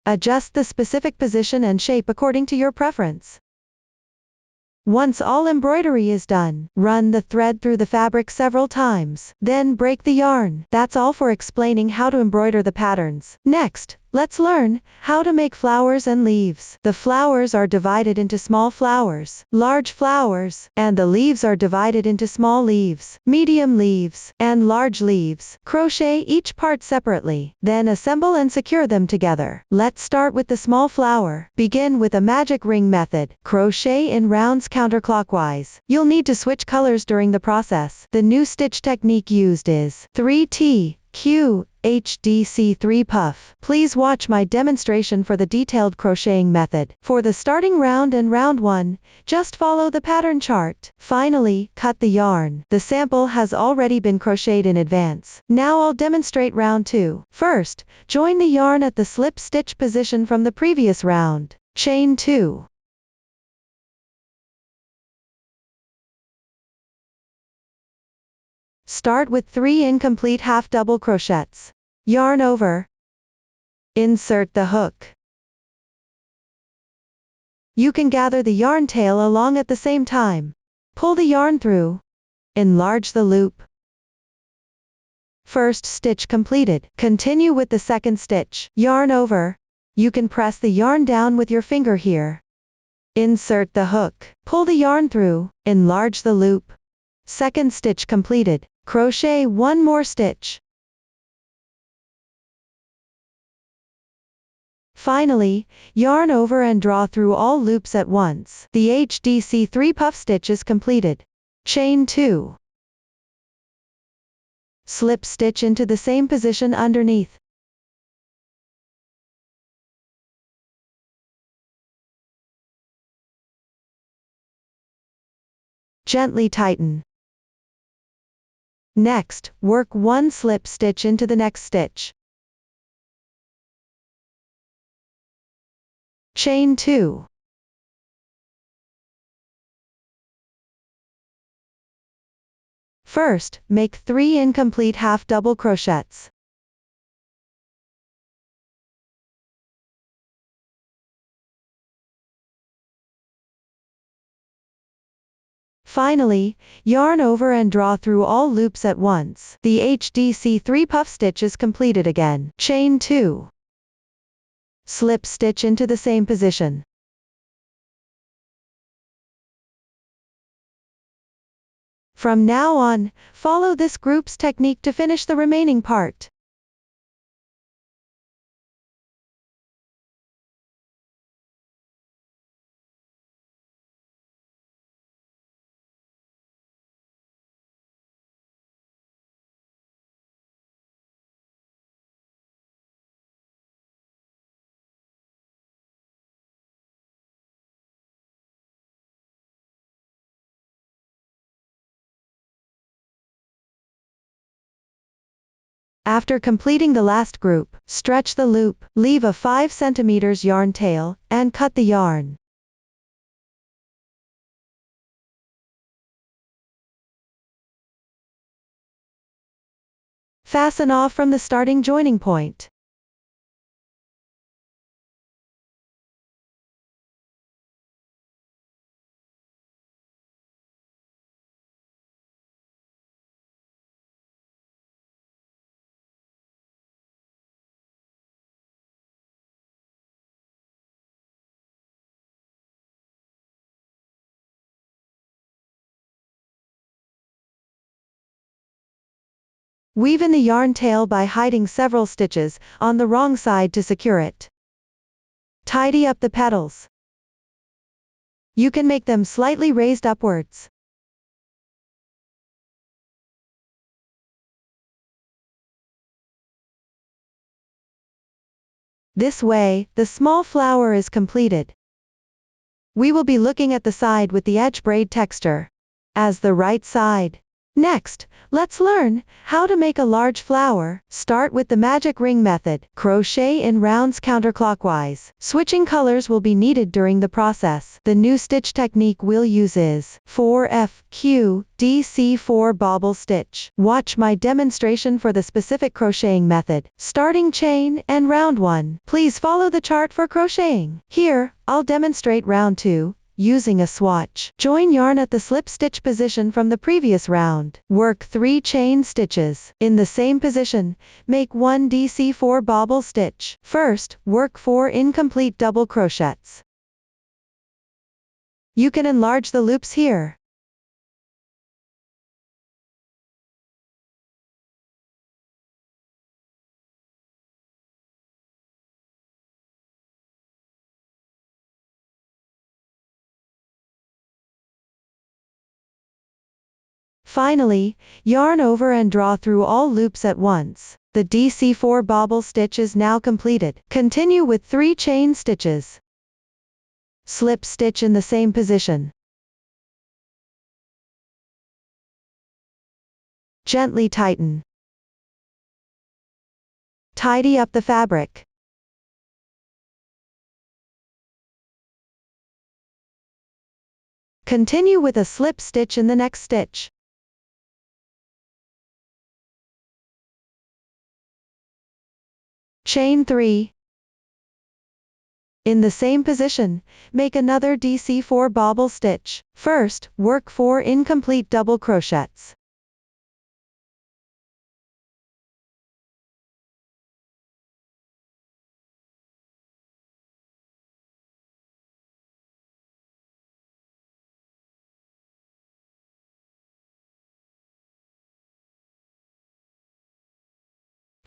Adjust the specific position and shape according to your preference. Once all embroidery is done, run the thread through the fabric several times, then break the yarn. That's all for explaining how to embroider the patterns. Next, let's learn how to make flowers and leaves. The flowers are divided into small flowers, large flowers, and the leaves are divided into small leaves, medium leaves, and large leaves. Crochet each part separately, then assemble and secure them together. Let's start with the small flower. Begin with a magic ring method. Crochet in rounds counterclockwise. You'll need to switch colors during the process. The new stitch technique used is 3T Q HDC 3 puff. Please watch my demonstration for the detailed crocheting method. For the starting round and round 1, just follow the pattern chart. Finally, cut the yarn. The sample has already been crocheted in advance. Now I'll demonstrate round 2. First, join the yarn at the slip stitch position from the previous round. Chain 2. Start with 3 incomplete half double crochets. Yarn over. Insert the hook. You can gather the yarn tail along at the same time. Pull the yarn through. Enlarge the loop. First stitch completed. Continue with the second stitch. Yarn over. You can press the yarn down with your finger here. Insert the hook. Pull the yarn through. Enlarge the loop. Second stitch completed. Crochet 1 more stitch. Finally, yarn over and draw through all loops at once. The HDC 3 puff stitch is completed. Chain 2. Slip stitch into the same position underneath. Gently tighten. Next, work 1 slip stitch into the next stitch. Chain 2. First, make 3 incomplete half double crochets. Finally, yarn over and draw through all loops at once. The HDC 3 puff stitch is completed again. Chain 2. Slip stitch into the same position. From now on, follow this group's technique to finish the remaining part. After completing the last group, stretch the loop, leave a 5 cm yarn tail, and cut the yarn. Fasten off from the starting joining point. Weave in the yarn tail by hiding several stitches on the wrong side to secure it. Tidy up the petals. You can make them slightly raised upwards. This way, the small flower is completed. We will be looking at the side with the edge braid texture as the right side. Next, let's learn how to make a large flower. Start with the magic ring method. Crochet in rounds counterclockwise. Switching colors will be needed during the process. The new stitch technique we'll use is 4FQ DC4 bobble stitch. Watch my demonstration for the specific crocheting method. Starting chain and round 1. Please follow the chart for crocheting. Here, I'll demonstrate round 2. using a swatch. Join yarn at the slip stitch position from the previous round. Work 3 chain stitches. In the same position, make 1 DC4 bobble stitch. First, work 4 incomplete double crochets. You can enlarge the loops here. Finally, yarn over and draw through all loops at once. The DC4 bobble stitch is now completed. Continue with 3 chain stitches. Slip stitch in the same position. Gently tighten. Tidy up the fabric. Continue with a slip stitch in the next stitch. Chain 3. In the same position, make another DC4 bobble stitch. First, work 4 incomplete double crochets.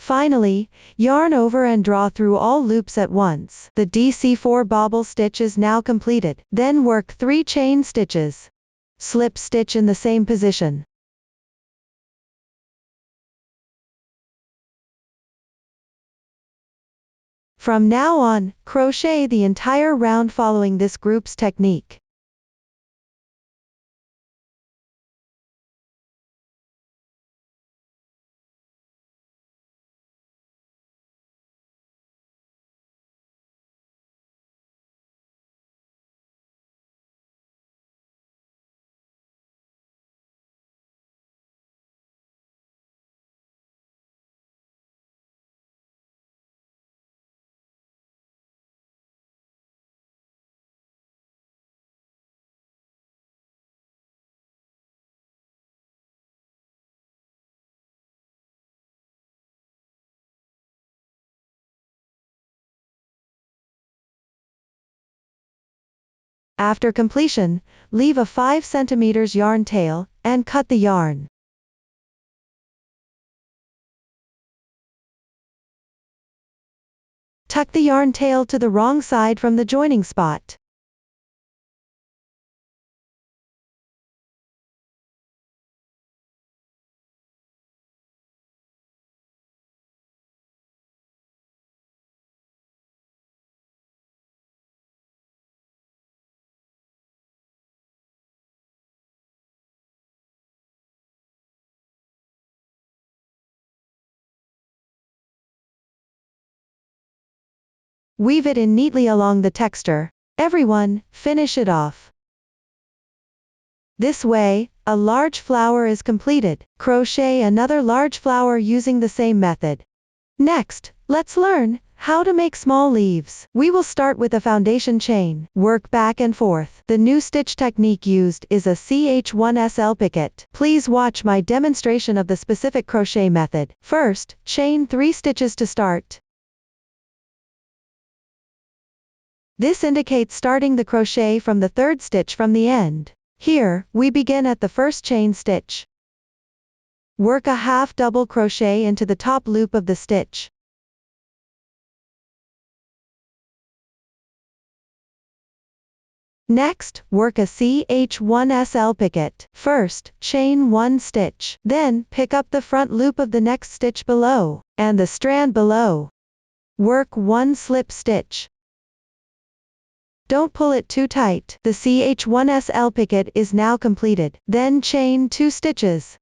Finally, yarn over and draw through all loops at once. The DC4 bobble stitch is now completed. Then work 3 chain stitches. Slip stitch in the same position. From now on, crochet the entire round following this group's technique. After completion, leave a 5 cm yarn tail, and cut the yarn. Tuck the yarn tail to the wrong side from the joining spot. Weave it in neatly along the texture. Everyone, finish it off. This way, a large flower is completed. Crochet another large flower using the same method. Next, let's learn how to make small leaves. We will start with a foundation chain. Work back and forth. The new stitch technique used is a CH1SL picket. Please watch my demonstration of the specific crochet method. First, chain 3 stitches to start. This indicates starting the crochet from the 3rd stitch from the end. Here, we begin at the first chain stitch. Work a half double crochet into the top loop of the stitch. Next, work a CH1SL picket. First, chain 1 stitch. Then, pick up the front loop of the next stitch below, and the strand below. Work 1 slip stitch. Don't pull it too tight. The CH1SL picket is now completed. Then chain 2 stitches.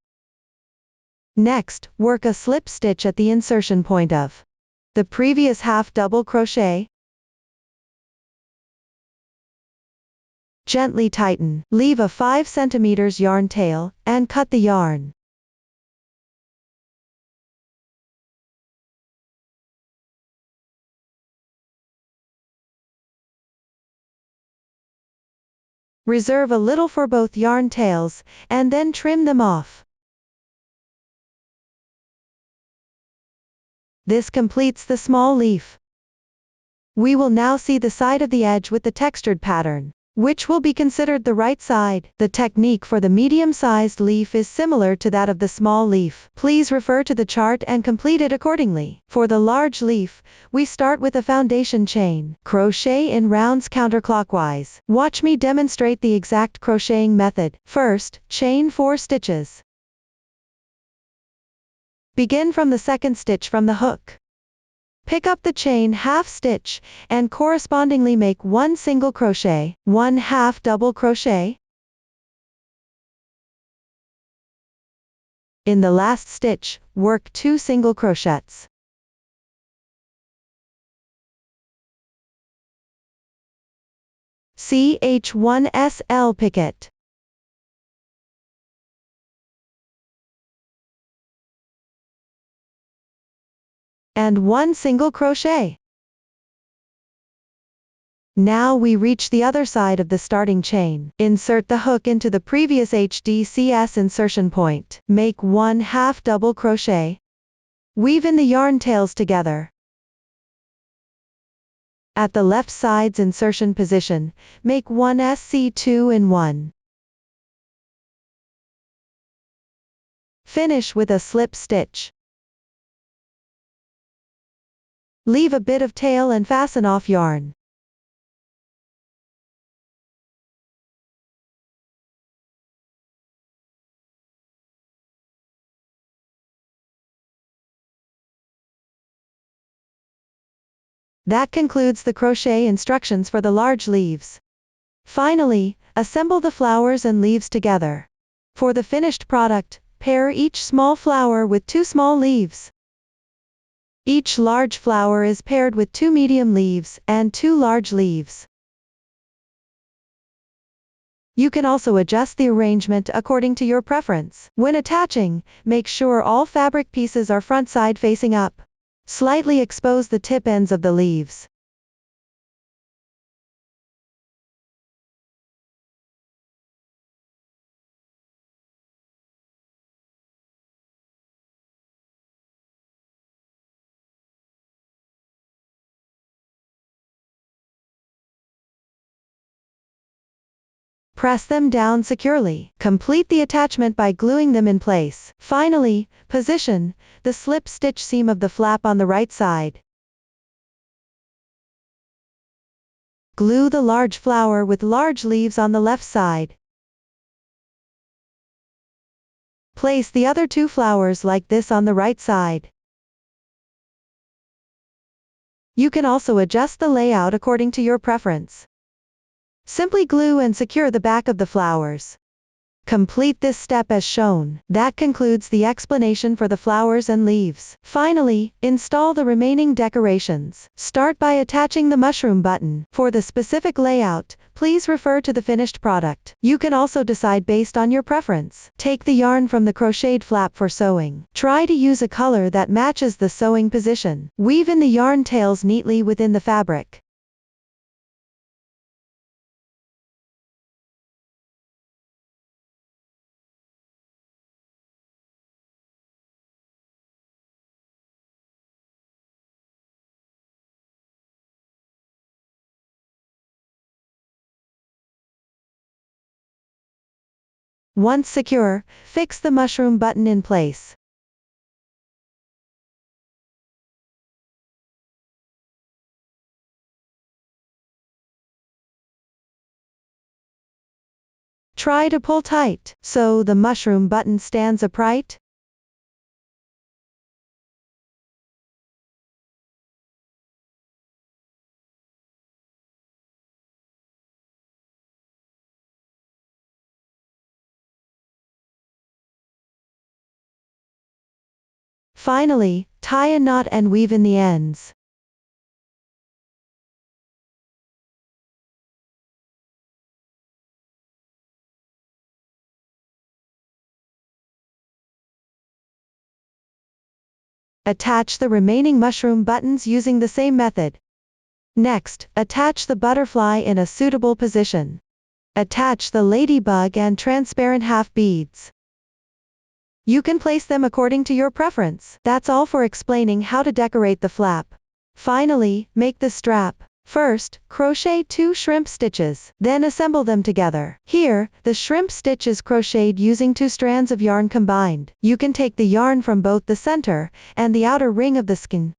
Next, work a slip stitch at the insertion point of the previous half double crochet. Gently tighten. Leave a 5 cm yarn tail, and cut the yarn. Reserve a little for both yarn tails, and then trim them off. This completes the small leaf. We will now see the side of the edge with the textured pattern, which will be considered the right side. The technique for the medium-sized leaf is similar to that of the small leaf. Please refer to the chart and complete it accordingly. For the large leaf, we start with a foundation chain. Crochet in rounds counterclockwise. Watch me demonstrate the exact crocheting method. First, chain 4 stitches. Begin from the second stitch from the hook. Pick up the chain half stitch, and correspondingly make 1 single crochet, 1 half double crochet. In the last stitch, work 2 single crochets. CH1SL picket. And 1 single crochet. Now we reach the other side of the starting chain. Insert the hook into the previous HDCS insertion point. Make 1 half double crochet. Weave in the yarn tails together. At the left side's insertion position, make 1 SC2 in 1. Finish with a slip stitch. Leave a bit of tail and fasten off yarn. That concludes the crochet instructions for the large leaves. Finally, assemble the flowers and leaves together. For the finished product, pair each small flower with 2 small leaves. Each large flower is paired with 2 medium leaves and 2 large leaves. You can also adjust the arrangement according to your preference. When attaching, make sure all fabric pieces are front side facing up. Slightly expose the tip ends of the leaves. Press them down securely. Complete the attachment by gluing them in place. Finally, position the slip stitch seam of the flap on the right side. Glue the large flower with large leaves on the left side. Place the other 2 flowers like this on the right side. You can also adjust the layout according to your preference. Simply glue and secure the back of the flowers. Complete this step as shown. That concludes the explanation for the flowers and leaves. Finally, install the remaining decorations. Start by attaching the mushroom button. For the specific layout, please refer to the finished product. You can also decide based on your preference. Take the yarn from the crocheted flap for sewing. Try to use a color that matches the sewing position. Weave in the yarn tails neatly within the fabric. Once secure, fix the mushroom button in place. Try to pull tight, so the mushroom button stands upright. Finally, tie a knot and weave in the ends. Attach the remaining mushroom buttons using the same method. Next, attach the butterfly in a suitable position. Attach the ladybug and transparent half beads. You can place them according to your preference. That's all for explaining how to decorate the flap. Finally, make the strap. First, crochet 2 shrimp stitches, then assemble them together. Here, the shrimp stitch is crocheted using 2 strands of yarn combined. You can take the yarn from both the center and the outer ring of the skein.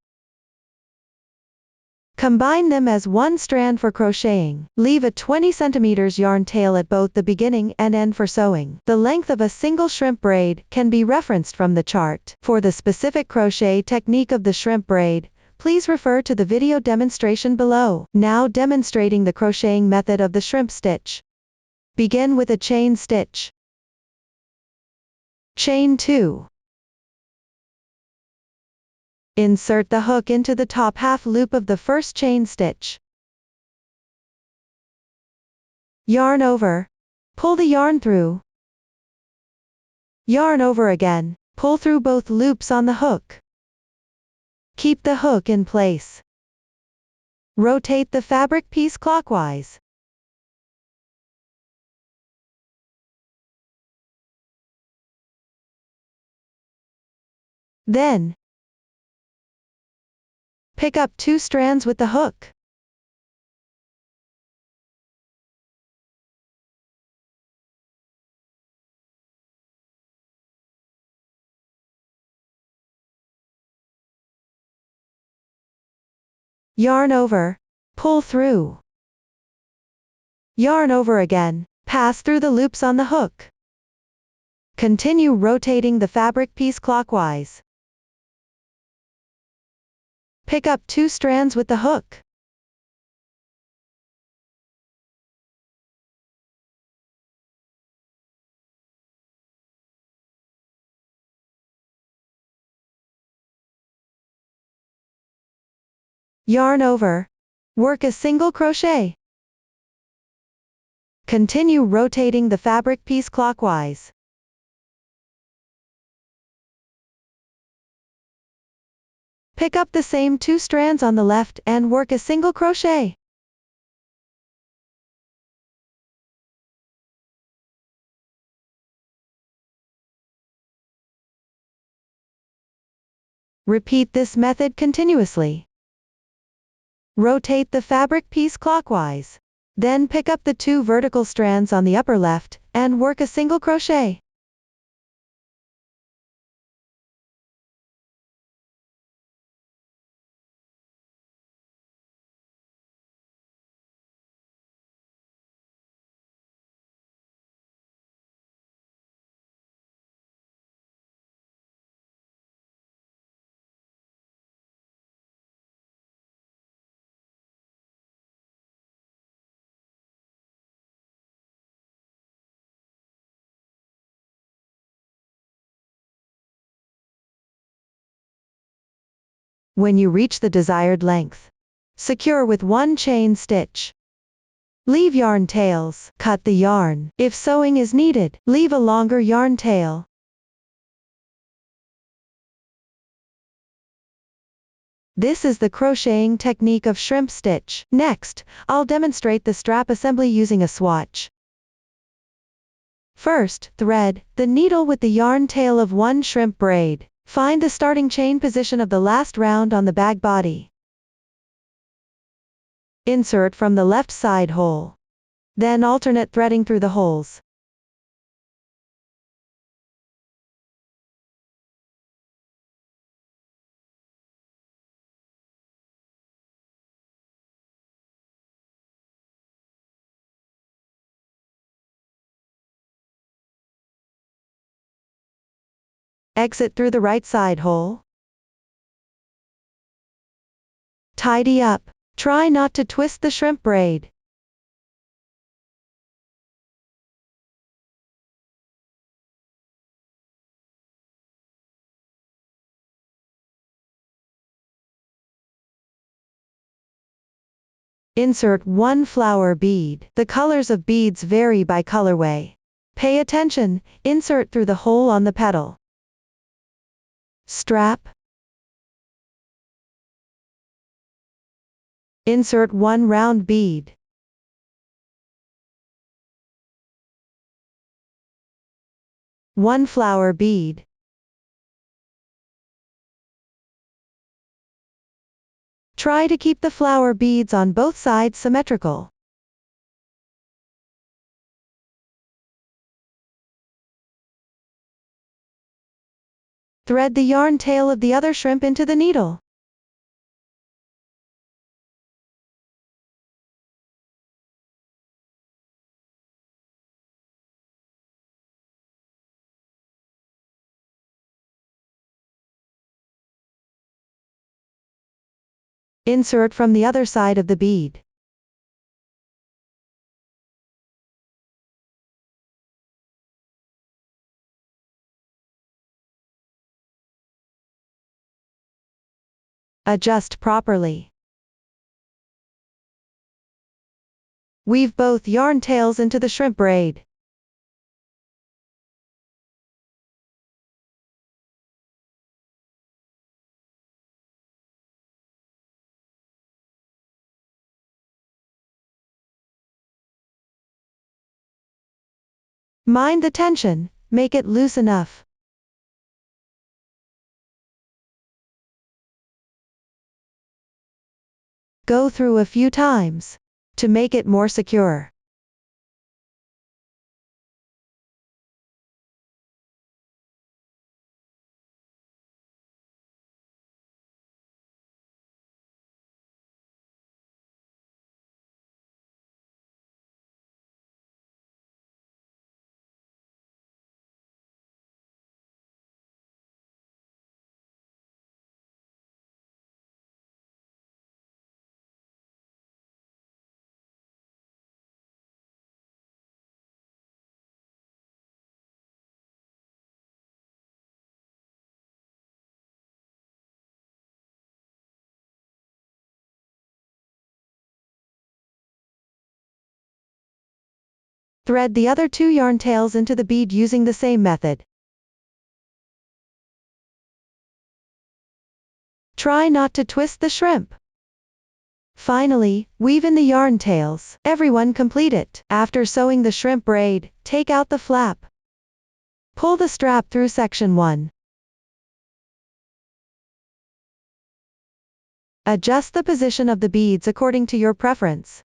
Combine them as 1 strand for crocheting. Leave a 20 cm yarn tail at both the beginning and end for sewing. The length of a single shrimp braid can be referenced from the chart. For the specific crochet technique of the shrimp braid, please refer to the video demonstration below. Now demonstrating the crocheting method of the shrimp stitch. Begin with a chain stitch. Chain 2. Insert the hook into the top half loop of the first chain stitch. Yarn over. Pull the yarn through. Yarn over again. Pull through both loops on the hook. Keep the hook in place. Rotate the fabric piece clockwise. Then, pick up 2 strands with the hook. Yarn over. Pull through. Yarn over again. Pass through the loops on the hook. Continue rotating the fabric piece clockwise. Pick up 2 strands with the hook. Yarn over. Work a single crochet. Continue rotating the fabric piece clockwise. Pick up the same 2 strands on the left and work a single crochet. Repeat this method continuously. Rotate the fabric piece clockwise. Then pick up the 2 vertical strands on the upper left and work a single crochet. When you reach the desired length, secure with 1 chain stitch. Leave yarn tails. Cut the yarn. If sewing is needed, leave a longer yarn tail. This is the crocheting technique of shrimp stitch. Next, I'll demonstrate the strap assembly using a swatch. First, thread the needle with the yarn tail of 1 shrimp braid. Find the starting chain position of the last round on the bag body. Insert from the left side hole. Then alternate threading through the holes. Exit through the right side hole. Tidy up. Try not to twist the shrimp braid. Insert 1 flower bead. The colors of beads vary by colorway. Pay attention, insert through the hole on the petal. Strap. Insert 1 round bead. 1 flower bead. Try to keep the flower beads on both sides symmetrical. Thread the yarn tail of the other shrimp into the needle. Insert from the other side of the bead. Adjust properly. Weave both yarn tails into the shrimp braid. Mind the tension, make it loose enough. Go through a few times to make it more secure. Thread the other 2 yarn tails into the bead using the same method. Try not to twist the shrimp. Finally, weave in the yarn tails. Everyone complete it. After sewing the shrimp braid, take out the flap. Pull the strap through section 1. Adjust the position of the beads according to your preference.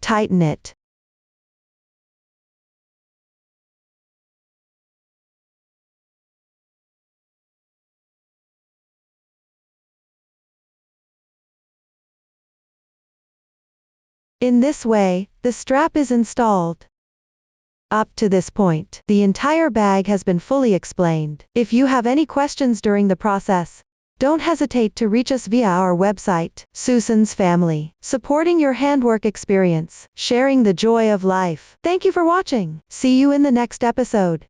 Tighten it. In this way, the strap is installed. Up to this point, the entire bag has been fully explained. If you have any questions during the process, don't hesitate to reach us via our website, Susan's Family, supporting your handwork experience, sharing the joy of life. Thank you for watching. See you in the next episode.